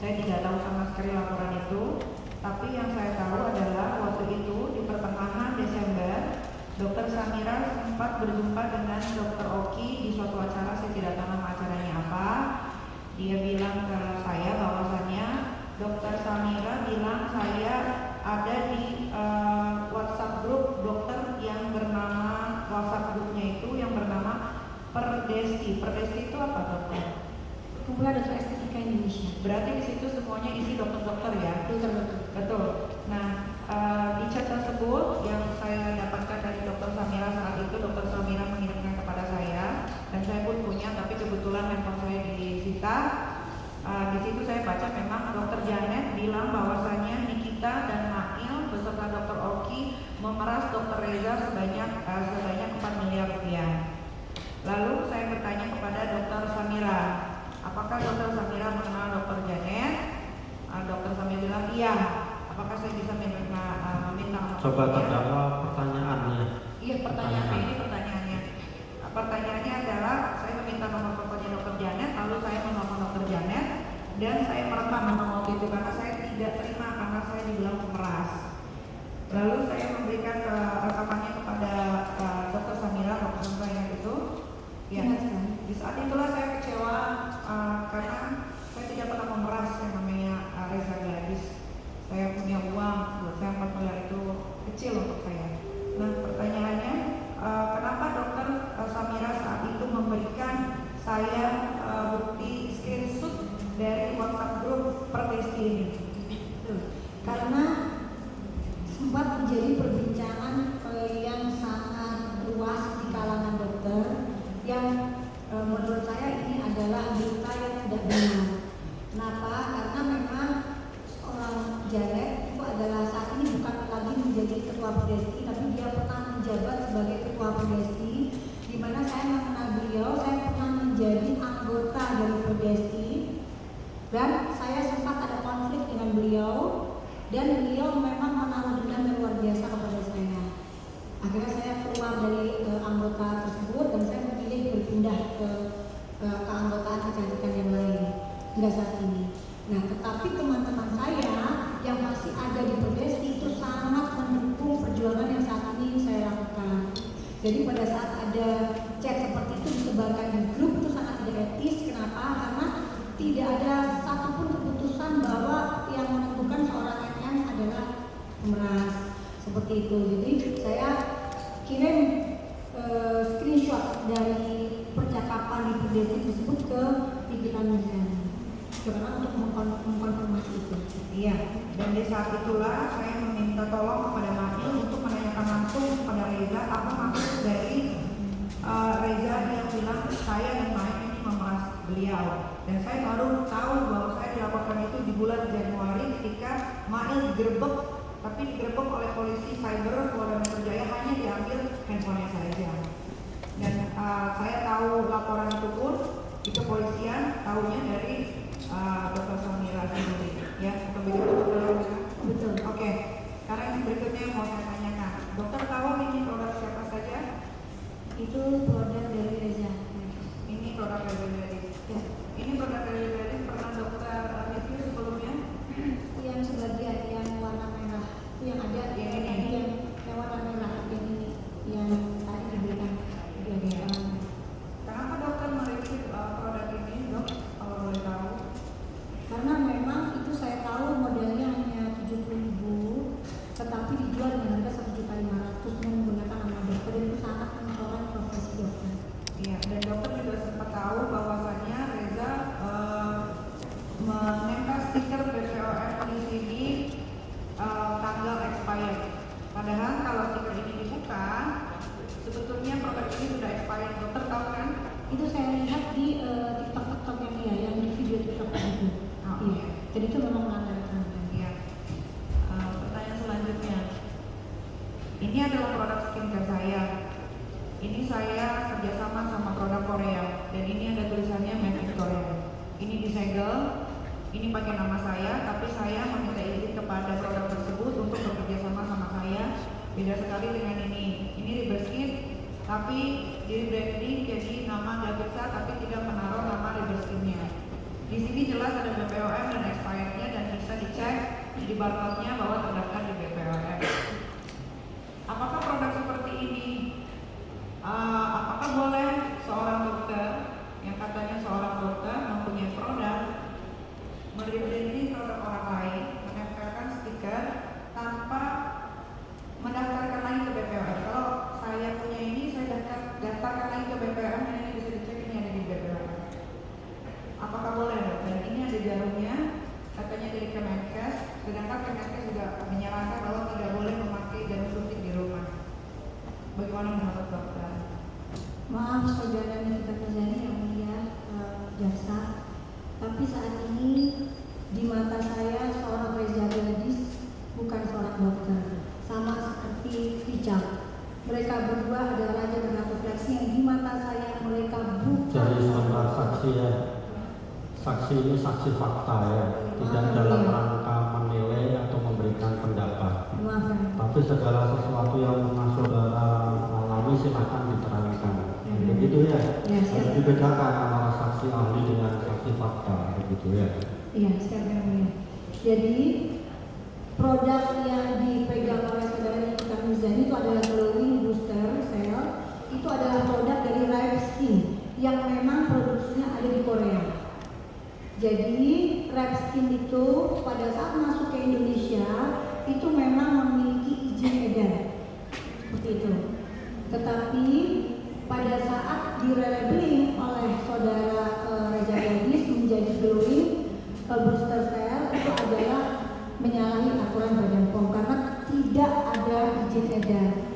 Saya tidak tahu sama sekali laporan itu, tapi yang saya tahu adalah waktu itu di pertengahan Desember, Dokter Samira sempat berjumpa dengan Dokter Oki di suatu acara, saya tidak tahu nama acaranya apa. Dia bilang ke saya bahwasannya Dokter Samira bilang saya ada di WhatsApp grup dokter yang bernama, WhatsApp grupnya itu yang bernama Perdesti. Perdesti itu apa dokter? Kumpulan Dokter Estetika Indonesia. Berarti di situ semuanya isi dokter-dokter ya? Dokter-dokter. Betul. Nah, di chat tersebut yang saya dapatkan dari Dokter Samira saat itu, Dokter Samira mengirimkan kepada saya dan saya pun punya, tapi kebetulan handphone saya disita. Di situ saya baca memang Dokter Janet bilang bahwasannya Nikita dan Mail beserta Dokter Oki memeras Dokter Reza sebanyak 4 miliar rupiah. Lalu saya bertanya kepada Dokter Samira, apakah Dokter Samira mengenal Dokter Janet? Dokter Samira bilang iya. Apakah saya bisa meminta coba terdakwa pertanyaannya? Iya, pertanyaannya. Pertanyaannya adalah saya meminta nomor teleponnya Dokter Janet, lalu saya menelpon Dokter Janet dan saya merekam memang waktu itu karena saya tidak terima karena saya dibilang pemeras. Lalu saya memberikan rekamannya kepada Dokter Samira, Dokter Samira itu. Ya, di saat itulah saya kecewa karena saya tidak pernah memeras yang namanya Reza Gladys. Saya punya uang, buat saya 4 miliar itu kecil untuk saya. Nah, pertanyaannya, kenapa Dokter Samira saat itu memberikan saya bukti screenshot dari WhatsApp grup Perdesti ini? Karena sempat menjadi perbincangan yang sangat luas di kalangan dokter yang menurut saya ini adalah berita yang tidak benar. Kenapa? Karena memang seorang Janet itu adalah saat ini bukan lagi menjadi ketua Perdesti, tapi dia pernah menjabat sebagai ketua Perdesti, di mana saya mengenal beliau, saya pernah menjadi anggota dari Perdesti dan saya sempat ada konflik dengan beliau dan beliau memang menaruh dendam yang luar biasa kepada saya. Akhirnya saya keluar dari anggota tersebut dan saya memilih berpindah ke keanggotaan kecantikan yang lain hingga saat ini. Nah, tetapi teman-teman saya yang masih ada di Perdesti itu sangat mendukung perjuangan yang saat ini saya lakukan. Jadi pada saat ada chat seperti itu disebarkan di grup itu sangat tidak etis. Kenapa? Karena tidak ada satupun keputusan bahwa yang menentukan seorang NN adalah pemeras seperti itu. Jadi saya kirim screenshot dari percakapan di Perdesti tersebut ke Nikita Mirzani karena untuk mengkonfirmasi itu. Iya, dan di saat itulah saya meminta tolong kepada Mail untuk menanyakan langsung kepada Reza apa maksud dari Reza yang bilang saya dan Mail ini memeras beliau. Dan saya baru tahu bahwa saya dilaporkan itu di bulan Januari ketika Mail digerebek, tapi digerebek oleh polisi cyber Polda Metro Jaya, hanya diambil handphonenya saja. Dan saya tahu laporan itu pun di kepolisian tahunya dari Dokter Samira sendiri, ya, atau begitu dokter? Betul. Oke. Sekarang yang berikutnya yang mau saya tanyakan, dokter tahu ini produk siapa saja? Itu produk dari Reza. Ini produk dari Gladys. Ya. Ini produk dari Gladys pernah dokter review sebelumnya? Yang sebagian yang warna merah itu yang ada Yang ini? yang warna merah yang ini yang tadi diberikan. Kenapa dokter mereview produk ini, dok? Kalau boleh tahu? Karena memang itu saya tahu modelnya hanya 70.000, tetapi dijual dengan harga 1.500.000 menggunakan nama dokter dan itu sangat mencoreng profesi dokter. Iya, dan dokter juga sempat tahu bahwasannya Reza menempel stiker BPOM di sini tanggal expired. Padahal kalau stiker ini dibuka, sebetulnya produk ini sudah expired. Dokter tahu kan? Itu saya lihat di TikTok-TikToknya dia, yang di video TikTok itu. Oh, iya. Jadi itu memang melanggar aturan. Iya. Pertanyaan selanjutnya, ini adalah produk skincare saya. Ini saya kerjasama sama produk Korea dan ini ada tulisannya Made in Korea. Ini disegel, ini pakai nama saya, tapi saya meminta izin kepada produk tersebut untuk bekerja sama sama saya. Beda sekali dengan ini. Ini River Skin, tapi di branding jadi nama Gavisa, tapi tidak menaruh nama River Skinnya. Di sini jelas ada BPOM dan expired barcode-nya bahwa terdaftar di BPOM. Apakah produk seperti ini, apakah boleh seorang dokter yang katanya seorang dokter mempunyai produk, melabeli produk orang lain, menempelkan stiker tanpa mendaftarkan lagi ke BPOM? Kalau saya punya ini, saya daftarkan lagi ke BPOM dan ini bisa dicek, ini ada di BPOM. Apakah boleh dokter? Ini ada jarumnya, katanya dari Kemenkes, sedangkan Kemenkes juga menyarankan bahwa tidak boleh memakai jarum suntik di rumah. Bagaimana menurut dokter? Maaf saudara Nikita Mirzani yang mulia jaksa, tapi saat ini di mata saya seorang Reza Gadis bukan seorang dokter, sama seperti Richard. Mereka berdua adalah raja dan ratu fleksi yang di mata saya mereka bukan. Jadi sebentar saksi ya. Saksi ini saksi fakta ya, tidak dalam rangka menilai atau memberikan pendapat. Maaf. Tapi segala sesuatu yang pernah saudara alami silakan diterangkan. Begitu ya. Harus dibedakan antara saksi ahli dengan saksi fakta, begitu ya. Iya, siap yang mulia. Jadi produk yang dipegang oleh saudara Nikita Mirzani itu adalah glowing booster cell. Itu adalah produk dari Rare Skin yang memang produksinya ada di Korea. Jadi Rare Skin itu pada saat masuk ke Indonesia itu memang memiliki izin edar seperti itu. Tetapi pada saat direlabeling oleh saudara Reza Gadis menjadi glowing booster cell itu adalah menyalahi aturan Badan POM karena tidak ada izin edar.